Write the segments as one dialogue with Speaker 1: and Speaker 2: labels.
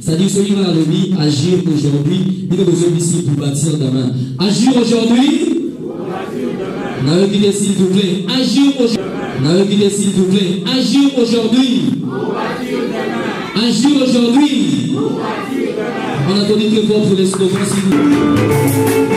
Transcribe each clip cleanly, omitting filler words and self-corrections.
Speaker 1: C'est-à-dire, celui qui va agir aujourd'hui, il a besoin ici pour bâtir demain. Agir aujourd'hui. N'avez s'il vous plaît. Agir aujourd'hui. N'avez s'il vous plaît. Agir aujourd'hui. Agir aujourd'hui. On a donné que pour les slogans, s'il vous plaît.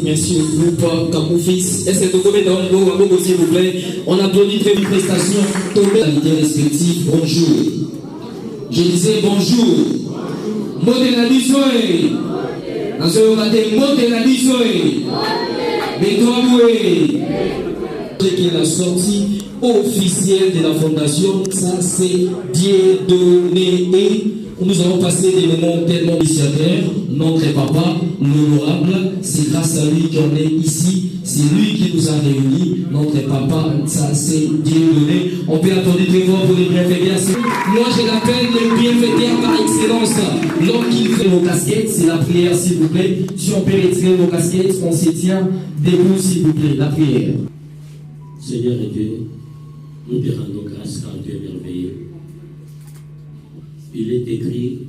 Speaker 2: Monsieur le groupe Camoufix. Est-ce que vous pouvez dans le mot, s'il vous plaît? On applaudit très une prestation. Tombée à l'idée respective. Bonjour. Je disais bonjour. Mot de la bisoé. En ce moment, mot de la bisoé. Mais toi, oui. Qui est la sortie officielle de la fondation, ça c'est Dieudonné Nous avons passé des moments tellement initiateurs. Notre papa, l'honorable, c'est grâce à lui qu'on est ici. C'est lui qui nous a réunis. Notre papa, ça c'est Dieu donné. On peut attendre très fort pour les bienfaiteurs. Moi, je l'appelle le bienfaiteur par excellence. L'homme qui fait vos casquettes, c'est la prière, s'il vous plaît. Si on peut retirer vos casquettes, on se tient debout, s'il vous plaît. La prière.
Speaker 3: Seigneur et Dieu, nous te rendons grâce car tu es merveilleux. Il est écrit,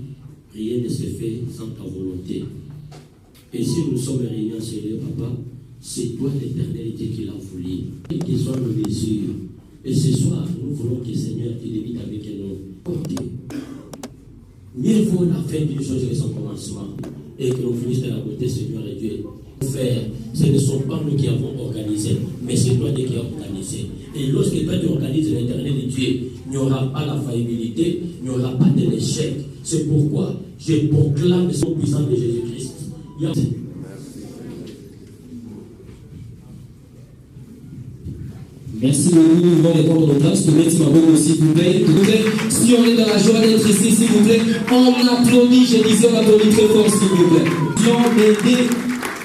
Speaker 3: rien ne se fait sans ta volonté. Et si nous sommes réunis en Seigneur, Papa, c'est toi l'éternalité qui l'a voulu. Quel que soit nos désirs. Et ce soir, nous voulons que Seigneur, tu débites avec nous. Mieux vaut la fin d'une chose que son commencement. Et que nous finissions de la beauté, Seigneur et Dieu. Faire, ce ne sont pas nous qui avons organisé, mais c'est toi qui as organisé. Et lorsque toi tu organises l'éternel de Dieu, il n'y aura pas la faillibilité, il n'y aura pas de l'échec. C'est pourquoi je proclame le sang puissant de Jésus-Christ.
Speaker 2: Merci beaucoup, nous allons répondre nos places. Merci beaucoup, s'il vous plaît. Si on est dans la joie d'être ici, s'il vous plaît, on applaudit, je disais, on applaudit très fort, s'il vous plaît. D'aider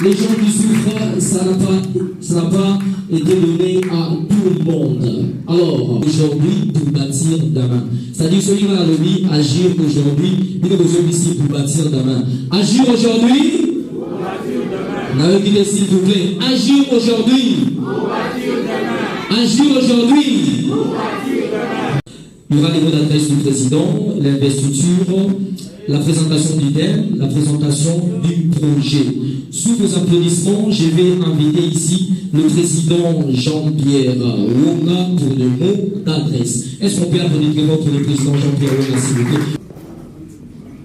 Speaker 2: les gens qui souffrent, ça n'a pas été donné à tout le monde. Alors, aujourd'hui, pour bâtir demain. C'est-à-dire, celui qui va à l'objet, agir aujourd'hui, il est besoin ici pour bâtir demain. Agir aujourd'hui, pour bâtir demain. S'il vous plaît. Agir aujourd'hui, pour bâtir demain. Agir aujourd'hui, pour bâtir demain. Il y aura les mots d'adresse du président, l'investiture, la présentation du thème, la présentation du projet. Sous vos applaudissements, je vais inviter ici le président Jean-Pierre Wonga pour le mot d'adresse. Est-ce qu'on peut applaudir pour le président Jean-Pierre Wonga, s'il vous plaît?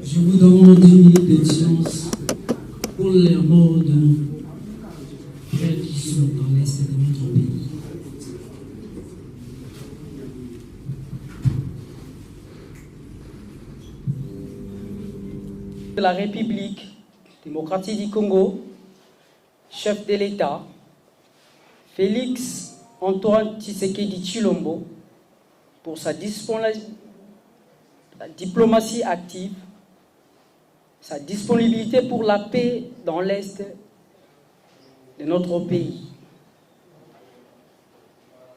Speaker 4: Je vous demande 2 minutes de silence pour les morts de nos frères qui sont dans l'Est de notre pays.
Speaker 5: De la République démocratique du Congo, chef de l'État, Félix Antoine Tshisekedi Tshilombo, pour sa diplomatie active, sa disponibilité pour la paix dans l'Est de notre pays.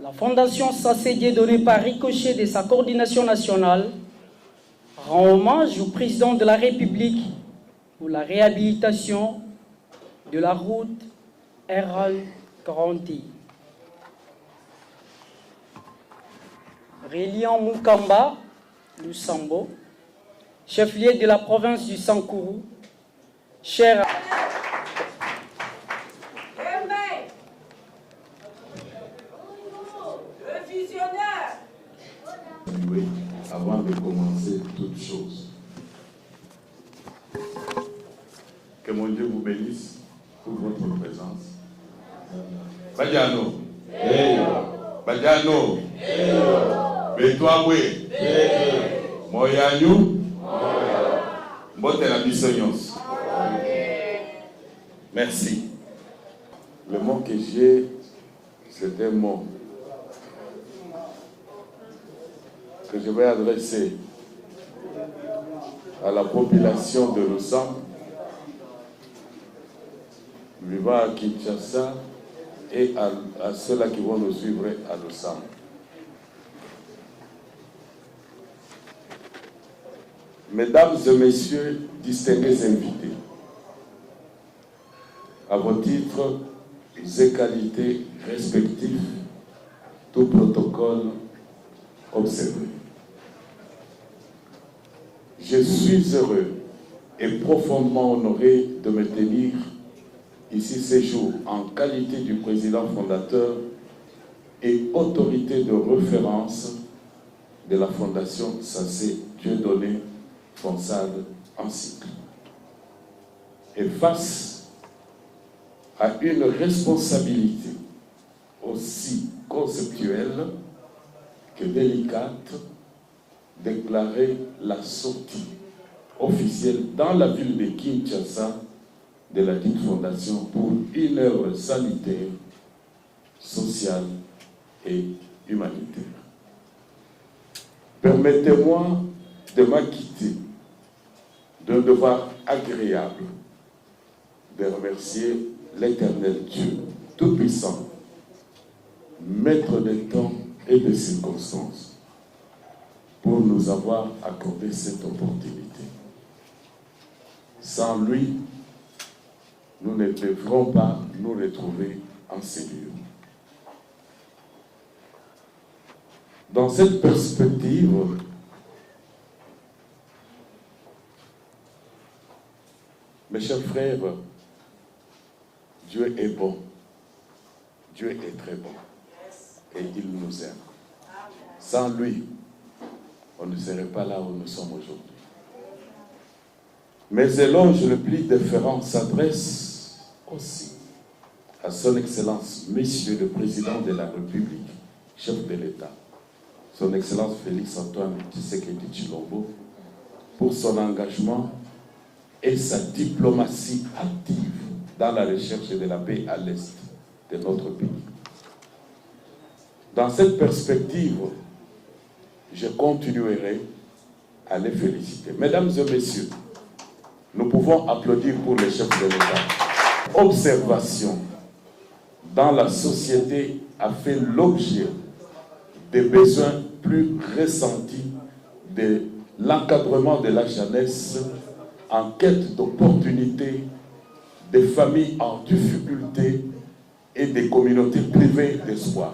Speaker 5: La Fondation Sassédié, donnée par ricochet de sa coordination nationale, rend hommage au président de la République pour la réhabilitation de la route R40 reliant Mukamba, Lusambo, chef-lieu de la province du Sankourou, cher
Speaker 6: avant de commencer toute chose. Que mon Dieu vous bénisse pour votre présence. Badiano. Badiano. Betouawe. Moyanyu. Mbotela Bissonyos. Merci. Le mot que j'ai, c'est un mot que je vais adresser à la population de Lusam, vivant à Kinshasa, et à ceux-là qui vont nous suivre à Lusam. Mesdames et messieurs, distingués invités, à vos titres et qualités respectifs, tout protocole observé. Je suis heureux et profondément honoré de me tenir ici ce jour en qualité du président fondateur et autorité de référence de la Fondation Sassé Dieudonné Fonsade en cycle. Et face à une responsabilité aussi conceptuelle que délicate, déclarer la sortie officielle dans la ville de Kinshasa de la dite fondation pour une œuvre sanitaire, sociale et humanitaire. Permettez-moi de m'acquitter d'un devoir agréable de remercier l'Éternel Dieu Tout-Puissant, Maître des temps et des circonstances, pour nous avoir accordé cette opportunité. Sans lui, nous ne devrons pas nous retrouver en ces lieux. Dans cette perspective, mes chers frères, Dieu est bon. Dieu est très bon. Et il nous aime. Sans lui, on ne serait pas là où nous sommes aujourd'hui. Mes éloges le plus déférents s'adressent aussi à son Excellence, Monsieur le Président de la République, chef de l'État, son Excellence Félix Antoine Tshisekedi Tshilombo, pour son engagement et sa diplomatie active dans la recherche de la paix à l'est de notre pays. Dans cette perspective, je continuerai à les féliciter. Mesdames et messieurs, nous pouvons applaudir pour les chefs de l'État. Observation dans la société a fait l'objet des besoins plus ressentis de l'encadrement de la jeunesse en quête d'opportunités, des familles en difficulté et des communautés privées d'espoir.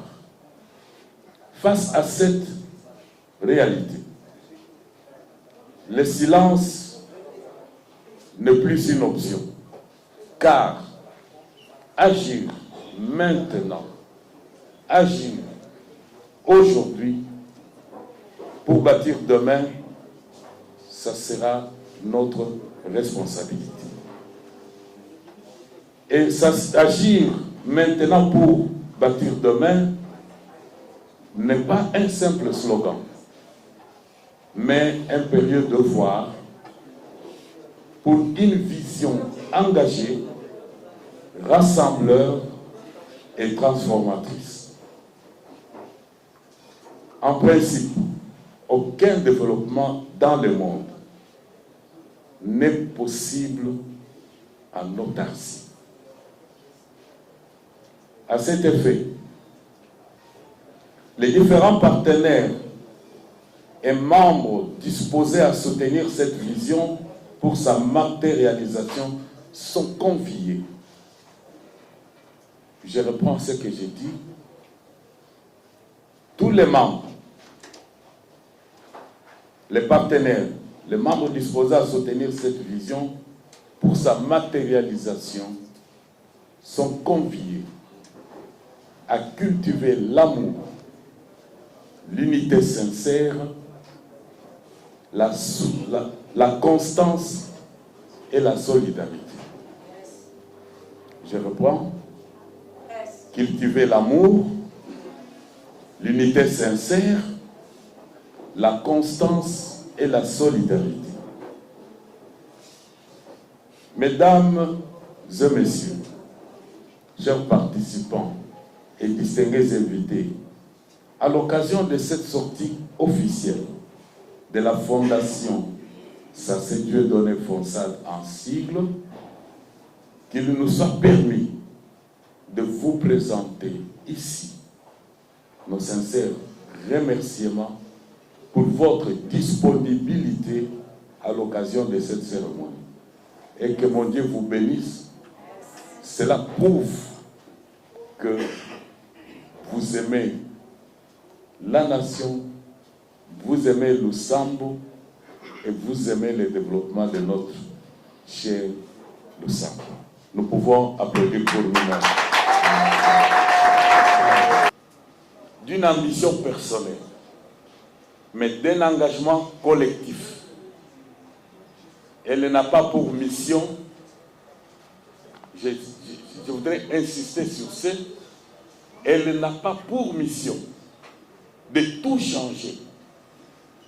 Speaker 6: Face à cette réalité, le silence n'est plus une option, car agir maintenant, agir aujourd'hui pour bâtir demain, ça sera notre responsabilité. Et agir maintenant pour bâtir demain n'est pas un simple slogan, mais un impérieux devoir pour une vision engagée, rassembleur et transformatrice. En principe, aucun développement dans le monde n'est possible en autarcie. À cet effet, les différents partenaires et membres disposés à soutenir cette vision pour sa matérialisation sont conviés. Je reprends ce que j'ai dit. Tous les membres, les partenaires, les membres disposés à soutenir cette vision pour sa matérialisation sont conviés à cultiver l'amour, l'unité sincère, la constance et la solidarité. Je reprends. Cultiver l'amour, l'unité sincère, la constance et la solidarité. Mesdames et messieurs, chers participants et distingués invités, à l'occasion de cette sortie officielle de la Fondation Sacé Dieudonné Fonsade en sigle, qu'il nous soit permis de vous présenter ici nos sincères remerciements pour votre disponibilité à l'occasion de cette cérémonie. Et que mon Dieu vous bénisse. Cela prouve que vous aimez la nation, vous aimez Lusambo et vous aimez le développement de notre cher Lusambo. Nous pouvons applaudir pour nous-mêmes. D'une ambition personnelle, mais d'un engagement collectif. Elle n'a pas pour mission, je voudrais insister sur ce, elle n'a pas pour mission de tout changer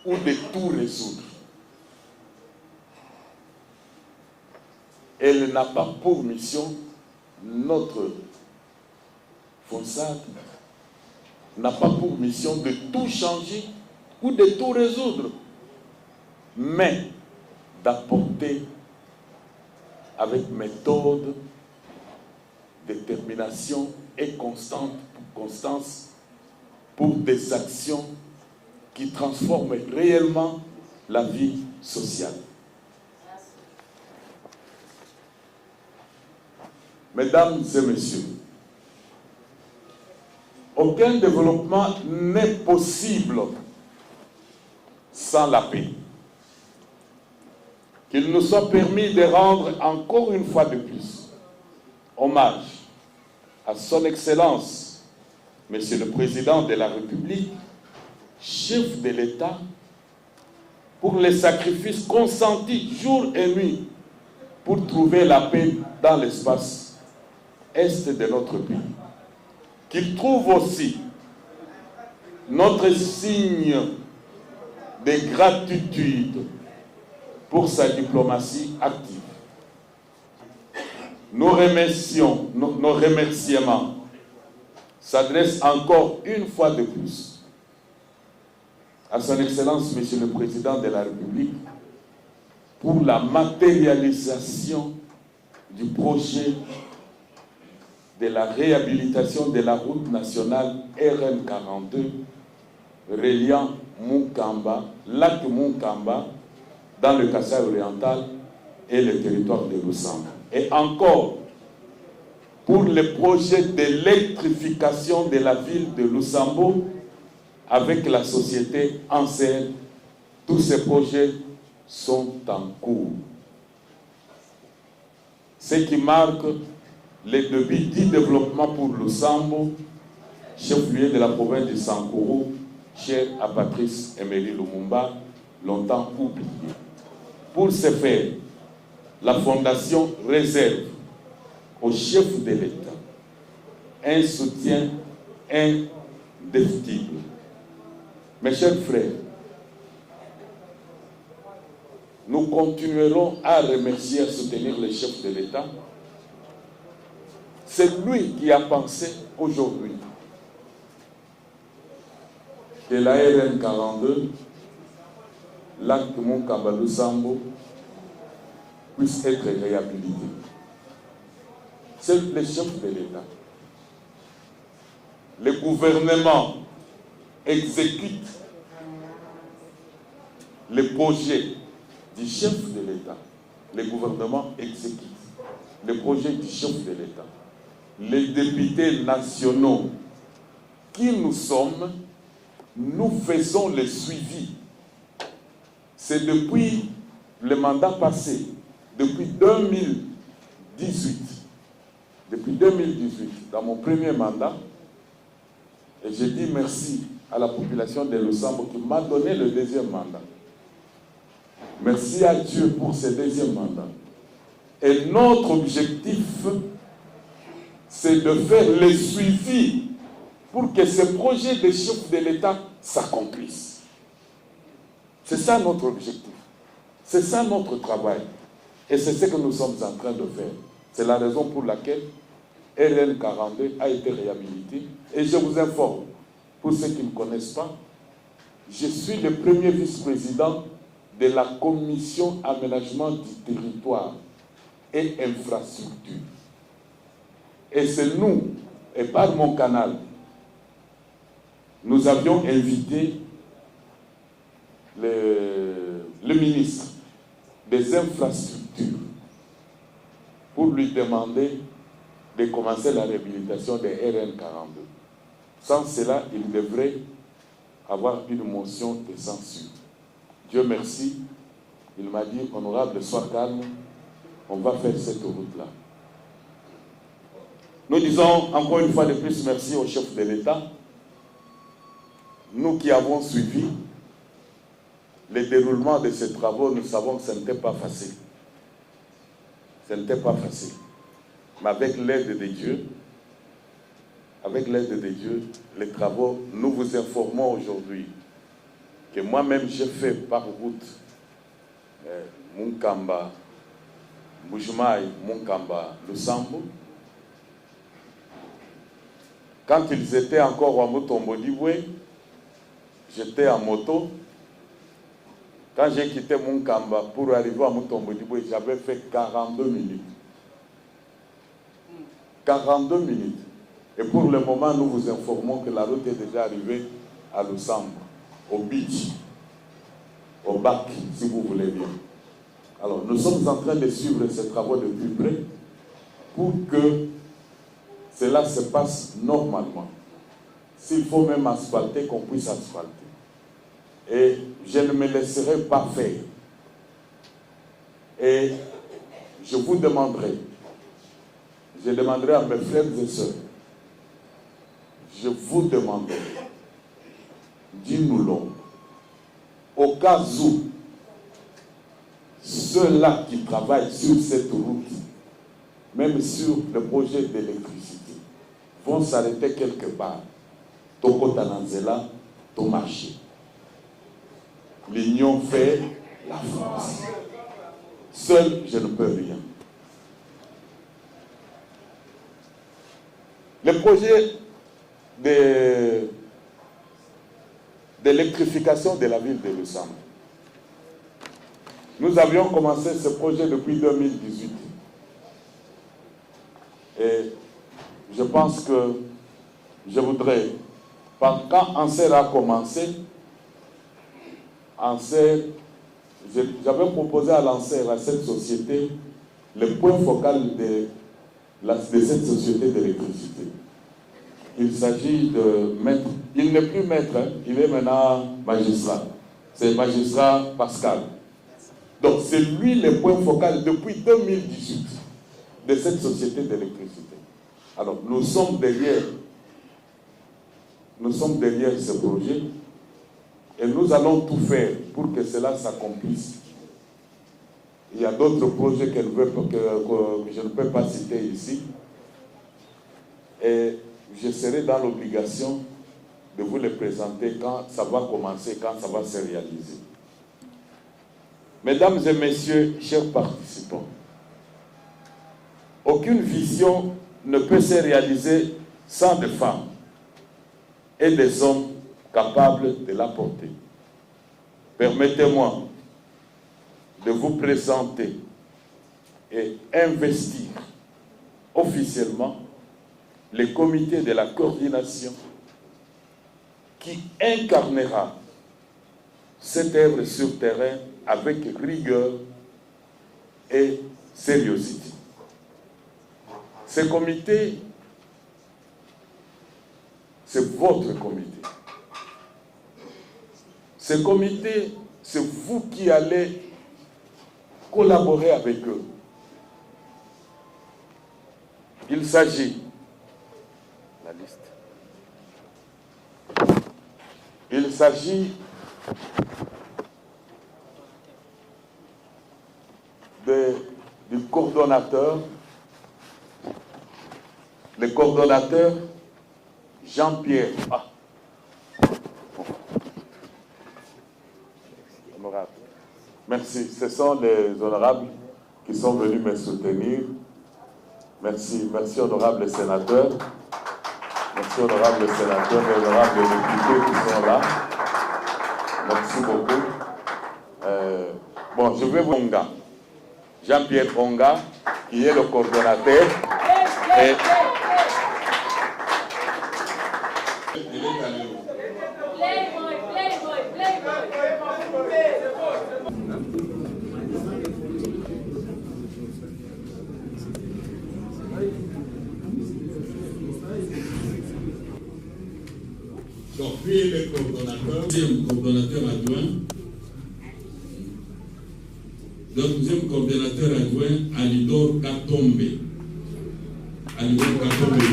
Speaker 6: ou de tout résoudre. Elle n'a pas pour mission, notre Fonsade n'a pas pour mission de tout changer ou de tout résoudre, mais d'apporter avec méthode, détermination et constance pour des actions qui transforment réellement la vie sociale. Mesdames et messieurs, aucun développement n'est possible sans la paix. Qu'il nous soit permis de rendre encore une fois de plus hommage à son Excellence, Monsieur le Président de la République, chef de l'État, pour les sacrifices consentis jour et nuit pour trouver la paix dans l'espace est de notre pays. Qu'il trouve aussi notre signe de gratitude pour sa diplomatie active. Nos remerciements s'adressent encore une fois de plus à son Excellence, Monsieur le Président de la République, pour la matérialisation du projet de la réhabilitation de la route nationale RN42 reliant Munkamba, lac Munkamba, dans le Kasaï oriental et le territoire de Lusambo. Et encore, pour le projet d'électrification de la ville de Lusambo avec la société Ansel, tous ces projets sont en cours. Ce qui marque les débuts du développement pour Lusambo, chef-lieu de la province de Sankourou, cher à Patrice Emery Lumumba, longtemps oublié. Pour ce faire, la Fondation réserve au chef de l'État un soutien indéfectible. Mes chers frères, nous continuerons à remercier et à soutenir le chef de l'État. C'est lui qui a pensé aujourd'hui que la RN42, lac Munkamba Lusambo, puisse être réhabilité. C'est le chef de l'État. Le gouvernement exécute les projets du chef de l'État. Le gouvernement exécute les projets du chef de l'État. Les députés nationaux qui nous sommes, nous faisons le suivi. C'est depuis le mandat passé, depuis 2018, dans mon premier mandat, et je dis merci à la population de Lusambo qui m'a donné le deuxième mandat. Merci à Dieu pour ce deuxième mandat. Et notre objectif, c'est de faire le suivi pour que ce projet de chef de l'État s'accomplisse. C'est ça notre objectif. C'est ça notre travail. Et c'est ce que nous sommes en train de faire. C'est la raison pour laquelle RN42 a été réhabilité. Et je vous informe, pour ceux qui ne me connaissent pas, je suis le premier vice-président de la commission aménagement du territoire et infrastructure. Et c'est nous, et par mon canal, nous avions invité le ministre des infrastructures pour lui demander de commencer la réhabilitation des RN42. Sans cela, il devrait avoir une motion de censure. Dieu merci, il m'a dit, honorable, sois calme, on va faire cette route-là. Nous disons encore une fois de plus merci au chef de l'État. Nous qui avons suivi le déroulement de ces travaux, nous savons que ce n'était pas facile. Ce n'était pas facile. Mais avec l'aide de Dieu, les travaux, nous vous informons aujourd'hui que moi-même j'ai fait par route Munkamba, Mbujimai, Munkamba, Lusambo. Quand ils étaient encore à Mutombo-Dibwe, j'étais en moto Quand j'ai quitté Munkamba pour arriver à Mutombodiboye, j'avais fait 42 minutes. 42 minutes. Et pour le moment, nous vous informons que la route est déjà arrivée à Lusambo, au beach, au bac, si vous voulez bien. Alors, nous sommes en train de suivre ces travaux de plus près pour que cela se passe normalement. S'il faut même asphalter, qu'on puisse asphalter. Et je ne me laisserai pas faire. Et je vous demanderai, je demanderai à mes frères et sœurs, je vous demanderai, dis-nous-le, au cas où ceux-là qui travaillent sur cette route, même sur le projet d'électricité, vont s'arrêter quelque part. Toko Tananzela, ton marché. L'union fait la force. Seul, je ne peux rien. Le projet d'électrification de la ville de Lusambo. Nous avions commencé ce projet depuis 2018. Et je pense que je voudrais, quand Anser a commencé, j'avais proposé à l'Anser, à cette société, le point focal de cette société d'électricité. Il s'agit de maître, il n'est plus maître, hein, il est maintenant magistrat. C'est magistrat Pascal. Donc c'est lui le point focal depuis 2018 de cette société d'électricité. Alors nous sommes derrière ce projet et nous allons tout faire pour que cela s'accomplisse. Il y a d'autres projets que je ne peux pas citer ici. Et je serai dans l'obligation de vous les présenter quand ça va commencer, quand ça va se réaliser. Mesdames et messieurs, chers participants, aucune vision ne peut se réaliser sans des femmes et des hommes capables de la porter. Permettez-moi de vous présenter et investir officiellement le comité de la coordination qui incarnera cette œuvre sur terrain avec rigueur et sérieuxité. Ce comité, c'est votre comité. Ce comité, c'est vous qui allez collaborer avec eux. Il s'agit, la liste, il s'agit du coordonnateur, le coordonnateur Jean-Pierre. Honorable. Merci. Ce sont les honorables qui sont venus me soutenir. Merci. Merci, honorable sénateur. Merci, honorable sénateur et honorable députés qui sont là. Merci beaucoup. Bon, je vais vous dire Jean-Pierre Onga, qui est le coordonnateur. Et
Speaker 7: donc, lui est le coordonnateur, deuxième coordonnateur adjoint. Donc, deuxième coordonnateur adjoint, Alidor Katombe. Alidor Katombe, du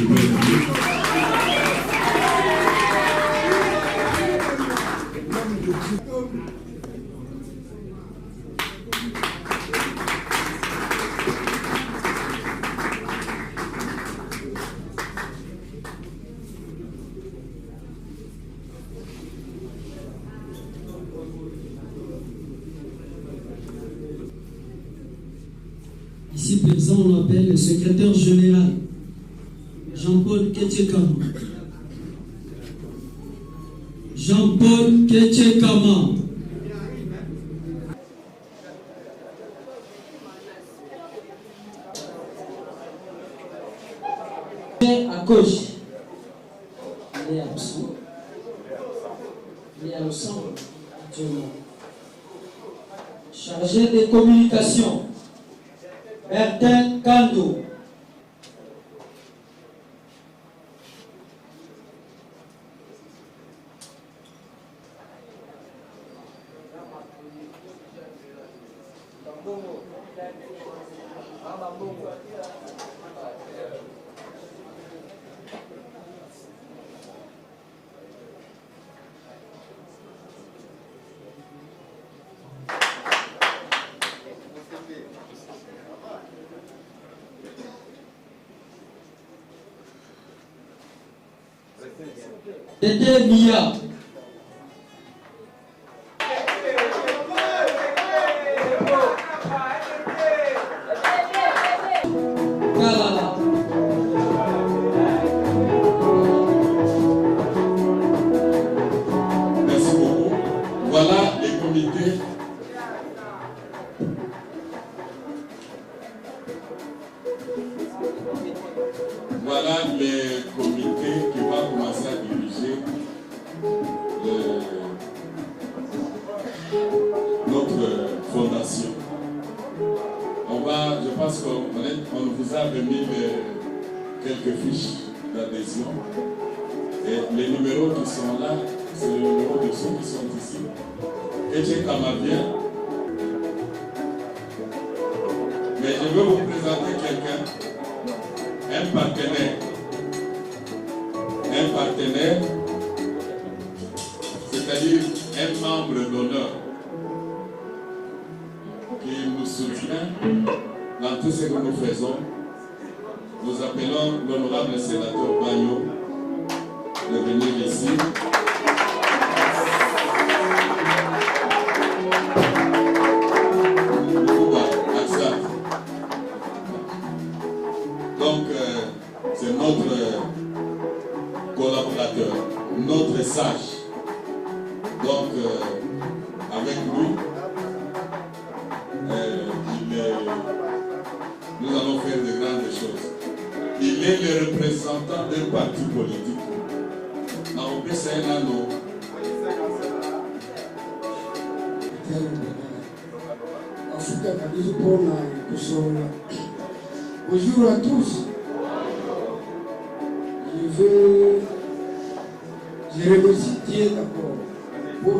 Speaker 4: Ici présent, on appelle le secrétaire général, Jean-Paul Ketchekama. Jean-Paul Ketchekama. À gauche, il est absent. Il est absent actuellement. Chargé de communication, Bertin Kando. Tete Mia. Kalala.
Speaker 7: Merci beaucoup. Voilà les comités. Voilà les comités qui vont commencer à diriger notre fondation. Je pense qu'on vous a remis quelques fiches d'adhésion. Et les numéros qui sont là, c'est le numéro de ceux qui sont ici. Et j'ai Kamavien. Mais je veux vous présenter quelqu'un, un partenaire, c'est-à-dire un membre d'honneur qui nous soutient dans tout ce que nous faisons. Nous appelons l'honorable sénateur Bagno de venir ici. Donc, c'est notre collaborateur, notre sage. Donc, avec nous, nous allons faire de grandes choses. Il est le représentant d'un parti politique.
Speaker 8: Bonjour à tous. Je remercie Dieu d'abord pour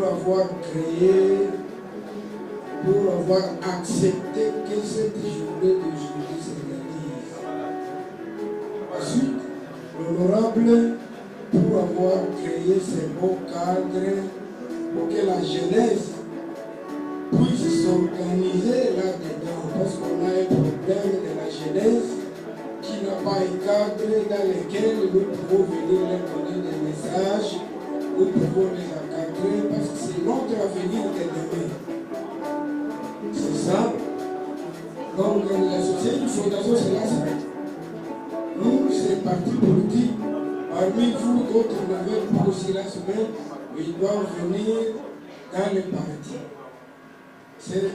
Speaker 8: avoir accepté que cette journée d'aujourd'hui se réalise. Ensuite, l'honorable pour avoir créé ces beaux cadres pour que la jeunesse puisse s'organiser là-dedans. Parce qu'on a un problème de la jeunesse qui n'a pas un cadre dans lequel nous pouvons venir leur donner des messages, nous pouvons les encadrer parce que c'est notre avenir de demain. C'est ça. Donc la société de fondation, c'est la semaine. Nous, c'est parti politique. Parmi vous, d'autres ne veulent pas aussi la semaine, mais ils doivent venir dans le parti. C'est la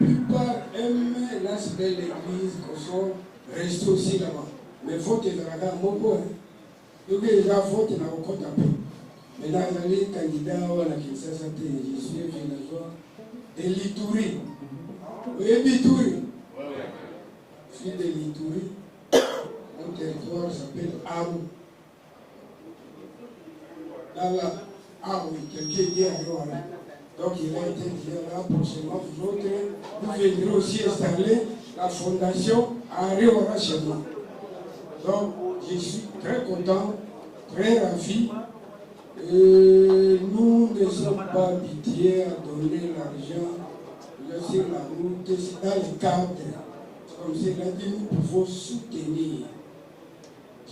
Speaker 8: plupart aiment l'aspect de l'église, qu'on soit restés aussi là-bas. Mais vote est dans la mon point. Donc déjà vote dans le compte à peu. Mais là, les candidats à la Kinshasa, je suis villageois de l'Ituri. Vous voyez l'Ituri? Je suis de l'Ituri. Mon territoire s'appelle Arou. Là, ah oui, quelqu'un dit à Yoara. Donc il a été dit là prochainement, vous autres, vous viendrez aussi installer la fondation à Réora chez moi. Donc je suis très content, très ravi. Nous ne sommes pas habitués à donner l'argent sur la route, c'est dans le cadre. Comme cela dit, nous pouvons soutenir.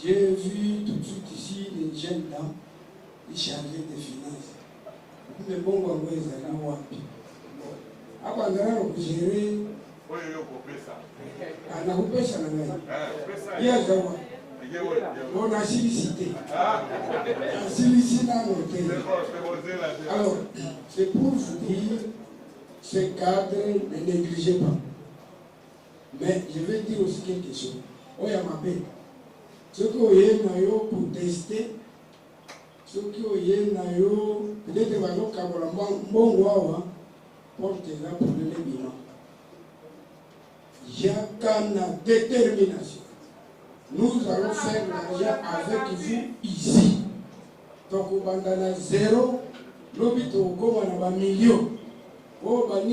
Speaker 8: J'ai vu tout de suite ici les jeunes dames, les chargés des finances. Mais bon, on va les aller voir. Après, on va gérer. On a coupé ça. Il y a on a sollicité. On a sollicité dans l'hôtel. Alors, c'est pour vous dire, ce cadre, ne négligez pas. Mais je vais dire aussi quelque chose. On y a ma paix. Ce que pour tester, ce que peut-être va nous cavoir bon wawa porte là pour le bilan. Il y a qu'une détermination. Nous allons faire l'argent avec vous ici. Donc, on a 0, l'hôpital on a 1 million. Oh, on a 1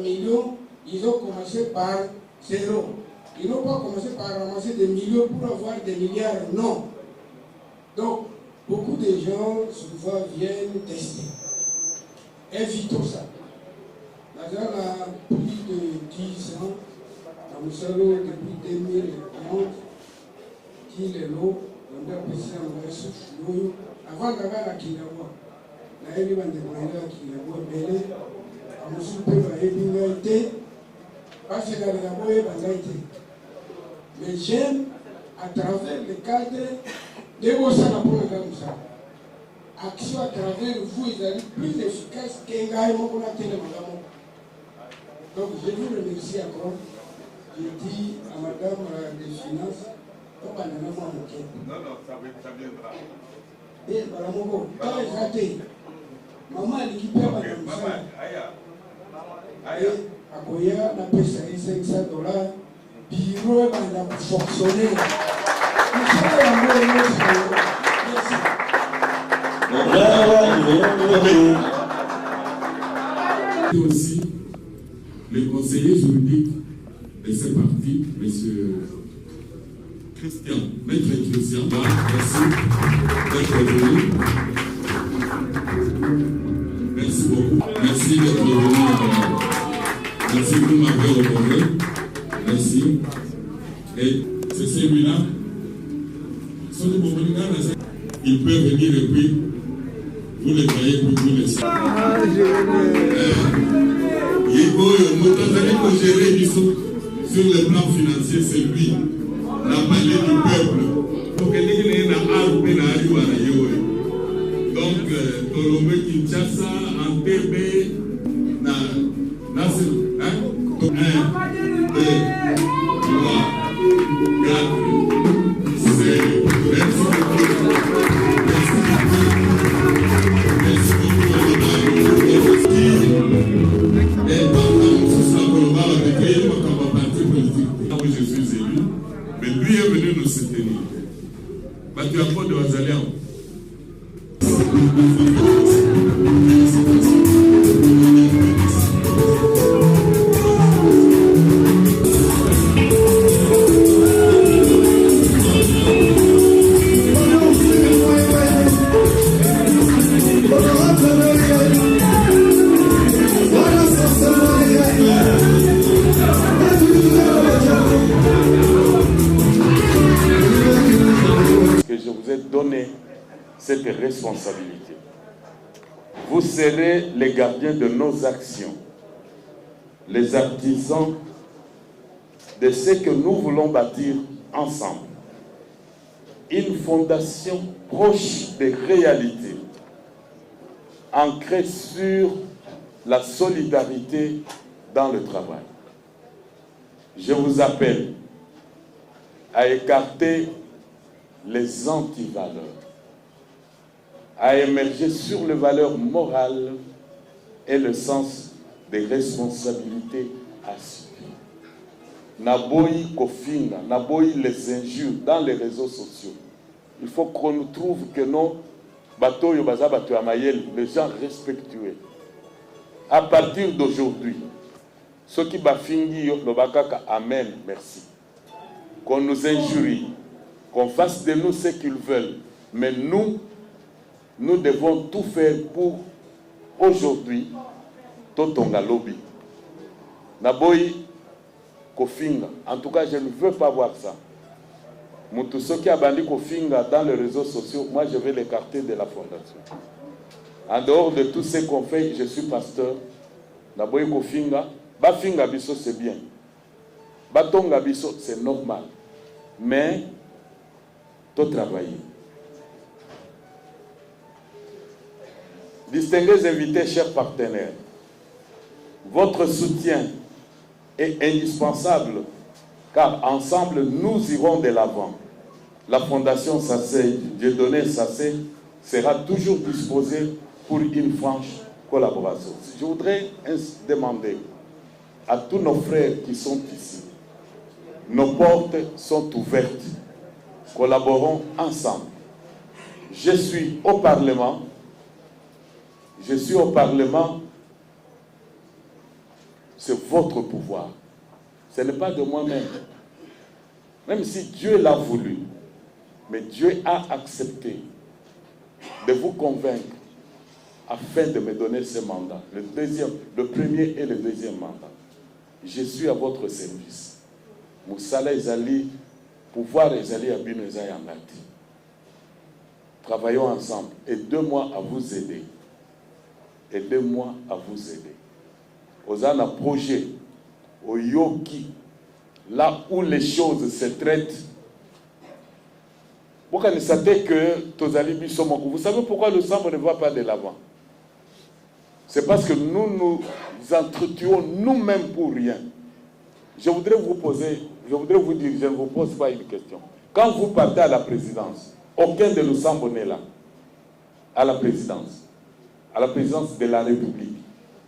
Speaker 8: million, ils ont commencé par 0. Ils n'ont pas commencé par ramasser des millions pour avoir des milliards, non. Donc, beaucoup de gens souvent viennent tester. Évitons ça. Là, on a plus de 10 ans, dans le salon depuis 2011, qui est l'eau, on a apprécié en ressources, avant d'avoir la Kinawa. La Eliman de Moïla Kinawa, Bélé, on a soupé la Ebingaïté, parce que la Kinawa est Bangaïté. Mais j'aime, à travers le cadre de vos salons pour le Gamoussa, action à travers vous, ils allaient plus efficace qu'un qu'on a télé madame. Donc je vous remercie encore. Je dis à madame des finances, non, ça viendra. Et voilà, mon gars, quand elle a été, maman elle qui perd madame ça. Et à Goya, on a payé $500. Bureau va fonctionner.
Speaker 7: Et aussi le conseiller juridique de ce parti, M. Christian, Maître Christian, merci d'être venu. Merci beaucoup. Merci d'être venu. Merci pour m'avoir reconnu. Merci. Et c'est celui-là. Il peut venir et puis vous le voyez puis vous le savez. Il gérer sur le plan financier, c'est lui. La palais du peuple. Donc, Tolombe Kinshasa, Entebbe, Nasser, 1, 2, 3, 4, 5. Merci beaucoup. Merci beaucoup. Et je suis élu, mais lui est venu nous soutenir. Tu as pas de Wazalia.
Speaker 6: Cette responsabilité. Vous serez les gardiens de nos actions, les artisans de ce que nous voulons bâtir ensemble. Une fondation proche des réalités, ancrée sur la solidarité dans le travail. Je vous appelle à écarter les antivaleurs, à émerger sur les valeurs morales et le sens des responsabilités assumées. Naboyi Kofinga, Naboyi les injures dans les réseaux sociaux. Il faut qu'on nous trouve que nos bateaux, les gens respectueux. À partir d'aujourd'hui, ceux qui bafingi lobakaka, amen, merci. Qu'on nous injurie, qu'on fasse de nous ce qu'ils veulent, mais nous devons tout faire pour aujourd'hui Totonga Lobby. Naboyi Kofinga. En tout cas, je ne veux pas voir ça. Ceux qui a bandit Kofinga dans les réseaux sociaux, moi je vais l'écarter de la fondation. En dehors de tout ce qu'on fait, je suis pasteur. Naboyi Kofinga. Bafinga biso c'est bien. Batonga biso c'est normal. Mais tout travailler. Distingués invités, chers partenaires, votre soutien est indispensable car ensemble nous irons de l'avant la Fondation Sassé, Dieudonné Sassé, sera toujours disposée pour une franche collaboration. Je voudrais demander à tous nos frères qui sont ici, nos portes sont ouvertes, collaborons ensemble. Je suis au Parlement, c'est votre pouvoir, ce n'est pas de moi-même. Même si Dieu l'a voulu, mais Dieu a accepté de vous convaincre afin de me donner ce mandat, le premier et le deuxième mandat. Je suis à votre service. Moussala Ezali, pouvoir Ezali Abino Ezali Angati. Travaillons ensemble. Aidez-moi à vous aider. Aidez-moi à vous aider. Ozana projet, au Yoki, là où les choses se traitent. Vous savez que Tozali Bissomoko, vous savez pourquoi le sang ne va pas de l'avant? C'est parce que nous nous entretuons nous-mêmes pour rien. Je voudrais vous dire, je ne vous pose pas une question. Quand vous partez à la présidence, aucun de nous semble n'est là. À la présidence de la République.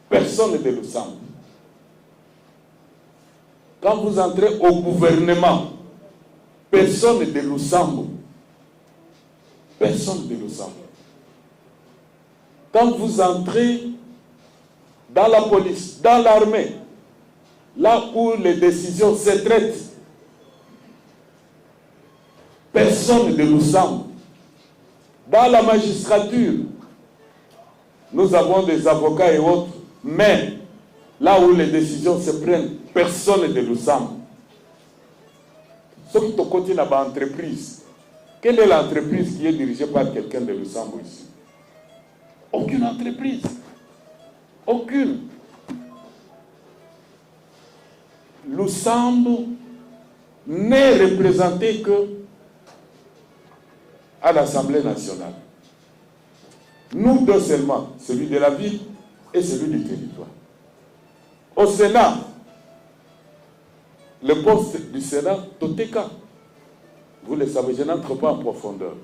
Speaker 6: Personne ne nous semble. Quand vous entrez au gouvernement, personne ne nous semble. Personne ne nous semble. Quand vous entrez dans la police, dans l'armée, là où les décisions se traitent, personne ne nous semble. Dans la magistrature, nous avons des avocats et autres, mais là où les décisions se prennent, personne ne nous semble. Ce qui est côté dans l'entreprise, quelle est l'entreprise qui est dirigée par quelqu'un de Lusambo ici? Aucune entreprise. Aucune. Lusambo n'est représenté que à l'Assemblée nationale. Nous deux seulement, celui de la ville et celui du territoire. Au Sénat, le poste du Sénat, Toteka. Vous le savez, je n'entre pas en profondeur.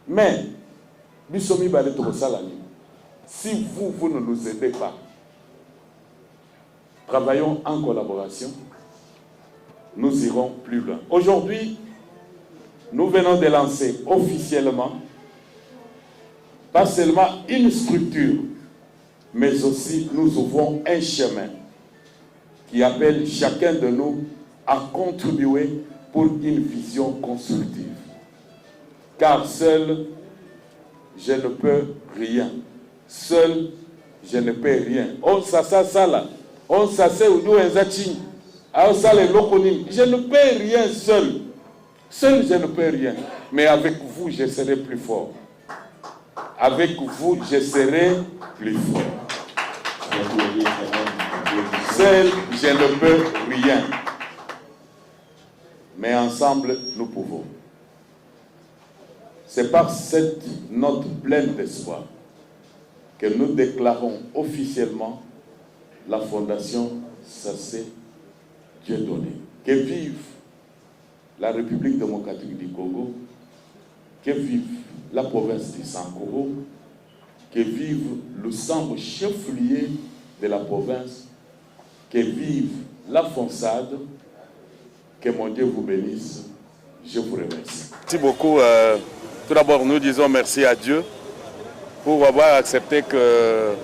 Speaker 6: Mais, si vous ne nous aidez pas, travaillons en collaboration, nous irons plus loin. Aujourd'hui, nous venons de lancer officiellement, pas seulement une structure, mais aussi nous ouvrons un chemin qui appelle chacun de nous à contribuer pour une vision constructive. Car seul, je ne peux rien. Seul, je ne peux rien. On s'assa sala, on s'assait ou nous enzachi, on s'allait l'okonim. Je ne peux rien seul. Seul, je ne peux rien. Mais avec vous, je serai plus fort. Avec vous, je serai plus fort. Seul, je ne peux rien. Mais ensemble, nous pouvons. C'est par cette note pleine d'espoir que nous déclarons officiellement la Fondation Sassé Dieudonné. Que vive la République démocratique du Congo, que vive la province du Sankoro, que vive le Sambo chef-lieu de la province, que vive la Fonsade, que mon Dieu vous bénisse. Je vous remercie.
Speaker 9: Merci beaucoup. Tout d'abord, nous disons merci à Dieu pour avoir accepté que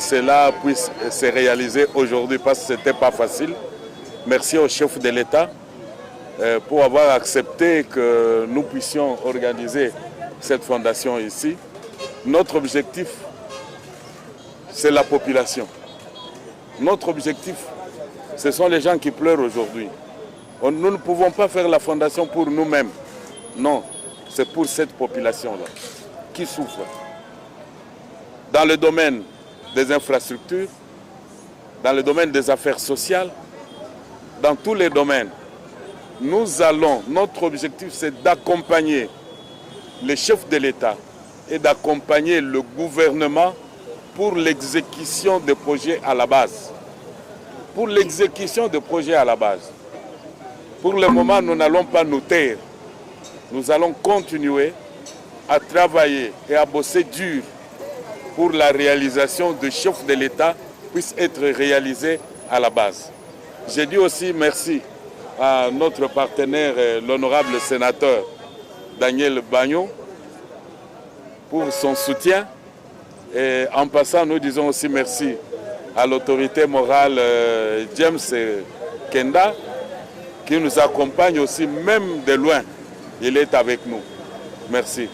Speaker 9: cela puisse se réaliser aujourd'hui parce que ce n'était pas facile. Merci au chef de l'État pour avoir accepté que nous puissions organiser cette fondation ici. Notre objectif, c'est la population. Notre objectif, ce sont les gens qui pleurent aujourd'hui. Nous ne pouvons pas faire la fondation pour nous-mêmes. Non, c'est pour cette population-là qui souffre. Dans le domaine des infrastructures, dans le domaine des affaires sociales, dans tous les domaines, notre objectif c'est d'accompagner les chefs de l'État et d'accompagner le gouvernement pour l'exécution des projets à la base. Pour l'exécution des projets à la base. Pour le moment, nous n'allons pas nous taire. Nous allons continuer à travailler et à bosser dur pour la réalisation du chef de l'État puisse être réalisée à la base. J'ai dit aussi merci à notre partenaire, l'honorable sénateur Daniel Bagno, pour son soutien. Et en passant, nous disons aussi merci à l'autorité morale James Kenda, qui nous accompagne aussi, même de loin. Il est avec nous. Merci.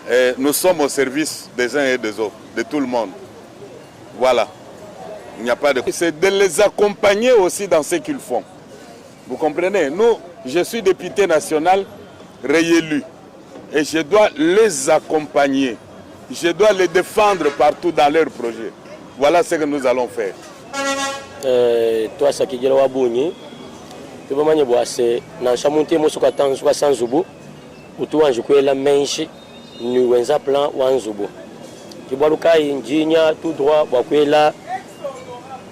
Speaker 9: Et nous sommes au service des uns et des autres, de tout le monde. Voilà. Il n'y a pas de... C'est de les accompagner aussi dans ce qu'ils font. Vous comprenez? Nous, je suis député national réélu. Et je dois les accompagner. Je dois les défendre partout dans leurs projets. Voilà ce que nous allons faire.
Speaker 3: Toi, ça qui est là, tu vas manger boire, c'est dans chaque monté, moi, je sans zubu, ou tu as joué la menche, nous avons un plan ou un zubu. Tu vois le cas, ingénieur, tout droit, boire là,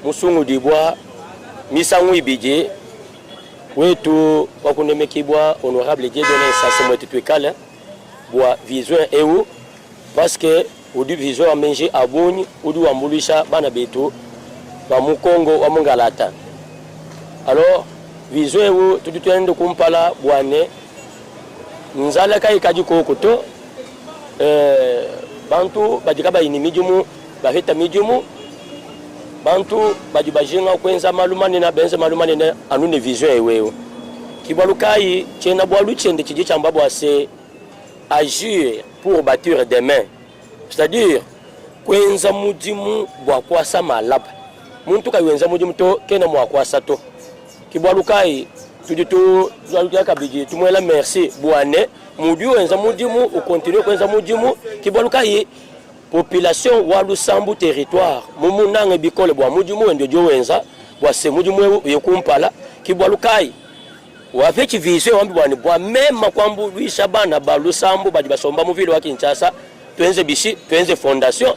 Speaker 3: musungu di bois, misangu ibidje, oui, tout, on connaît mes qui boit, honorable Dieu donne ça, c'est moi tout le cas, bois, vision et où, parce que, au du vision à manger à Bouni, ou du Ambulisha, Banabeto, dans mon Congo, à mon Galata. Alors, vision où tout le temps de Kumpala, Boane, nous allons à Kokoto, Bantu, Badikaba inimidiumu, Baheta mediumu, Bantu, Badibajinga, Kwenza Malumani, Benza Malumani, Anune vision et où. Kibalukai, Tchena Boaluchen de Tidjambabo, c'est agir pour bâtir demain. C'est-à-dire, Kwenza Mudimu, Boakwasa Malab. Muntu Kawenza Mudimu, Kena Moakwasato. Kibalukai, tout le la merci, Boane, Moudiou, Enzamudimu, ou continue Kwenza Mudimu, Kibalukai, population Walu Sambu territoire, Moumunang et Bicole, Boamudimu, et de Joenza, Boase Mudimu, Yokumpala, Kibalukai. Ou avec vision, même Makwambu, Wishabana, Balu Sambu, Badibasomba, Mouville, Kinshasa, Tuenze Bichi, Tuenze Fondation,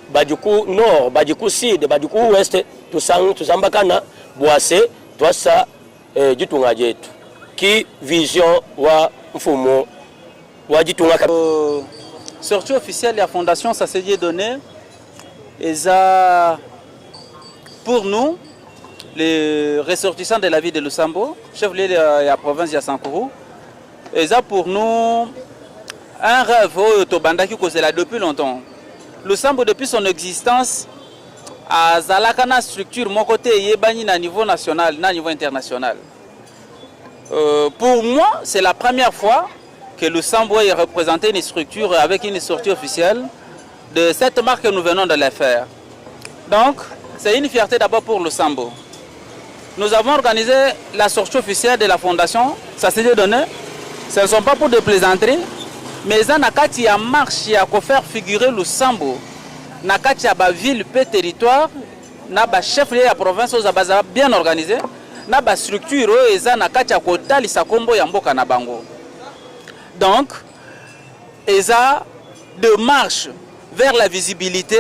Speaker 3: Badikou Nord, Badikou Sud, Badikou Ouest, Toussambakana, Boase, toi ça, du Tungajet, qui vision wa Mfumo, wa du Tunga.
Speaker 10: Sortie officielle de la Fondation, ça s'est donné, et ça, pour nous, les ressortissants de la ville de Lusambo, chef-lieu de la province de Sankourou, et ça pour nous, un rêve au Tobanda qui cause là depuis longtemps. Lusambo, depuis son existence, à Zalakana structure, mon côté, il est à niveau national, à niveau international. Pour moi, c'est la première fois que Lusambo est représenté une structure avec une sortie officielle de cette marque que nous venons de la faire. Donc, c'est une fierté d'abord pour Lusambo. Nous avons organisé la sortie officielle de la fondation, ça s'est donné. Ce ne sont pas pour des plaisanteries, mais il y a une marche qui a faire figurer Lusambo. Nakati ya ba ville pe territoire na ba chef de la province aux abaza bien organisé na ba structure eza nakati ya kotali sa kombo ya mboka na bango. Donc eza de marche vers la visibilité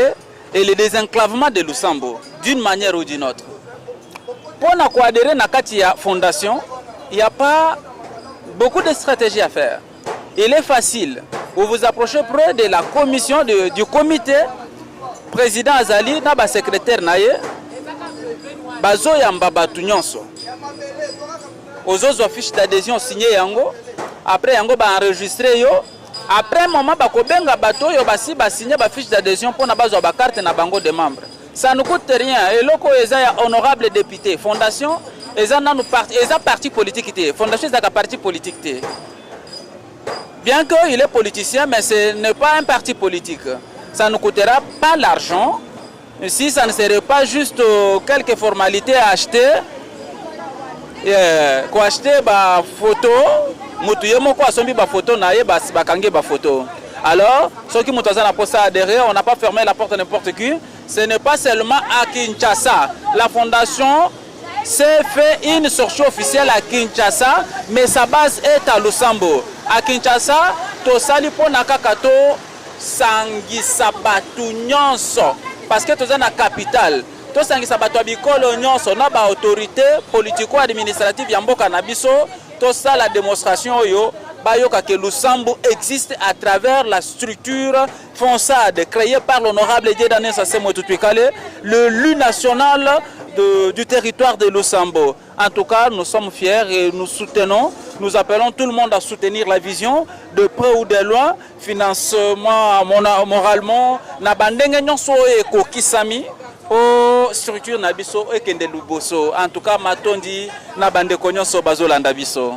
Speaker 10: et le désenclavement de Lusambo d'une manière ou d'une autre. Pour na adhérer nakati ya fondation, il n'y a pas beaucoup de stratégies à faire. Il est facile. Vous vous approchez près de la commission du comité président Azali na ba secrétaire naye bazo yamba batu nyonso ozozo fiche d'adhésion signé yango après yango ba enregistrer yo après moment ba kobenga bato yo basi ba signer ba fiche d'adhésion pour na bazo ba carte na bango de membre. Ça ne coûte rien et loko eza ya honorable député fondation eza nanu parti politique té fondation eza ka parti politique té. Bien que il est politicien mais ce n'est pas un parti politique. Ça ne coûtera pas l'argent si ça ne serait pas juste quelques formalités à acheter. Quoi acheter ba photo, mutuyemo quoi sombi ba photo naie ba kange ba photo. Alors, ceux qui m'ont adhéré, on n'a pas fermé la porte à n'importe qui. Ce n'est pas seulement à Kinshasa. La fondation s'est fait une sortie officielle à Kinshasa, mais sa base est à Lusambo. À Kinshasa, tosali po nakakato Sangisa batu nyonso parce que tu es dans la capitale tosangisa bato ya bikolo nyonso na ba autorité politico-administrative ya mboka na biso tosala la démonstration oyo bayoka que Lusambo existe à travers la structure FONSAD créée par l'honorable Dieudonné Sassou Tutuikale, le lieu national du territoire de Lusambo. En tout cas, nous sommes fiers et nous soutenons, nous appelons tout le monde à soutenir la vision de près ou de loin, financement moralement, na bandenge nyonso eko kisami o structure na biso ekende luboso. En tout cas, matondi na bande nyonso bazolanda biso.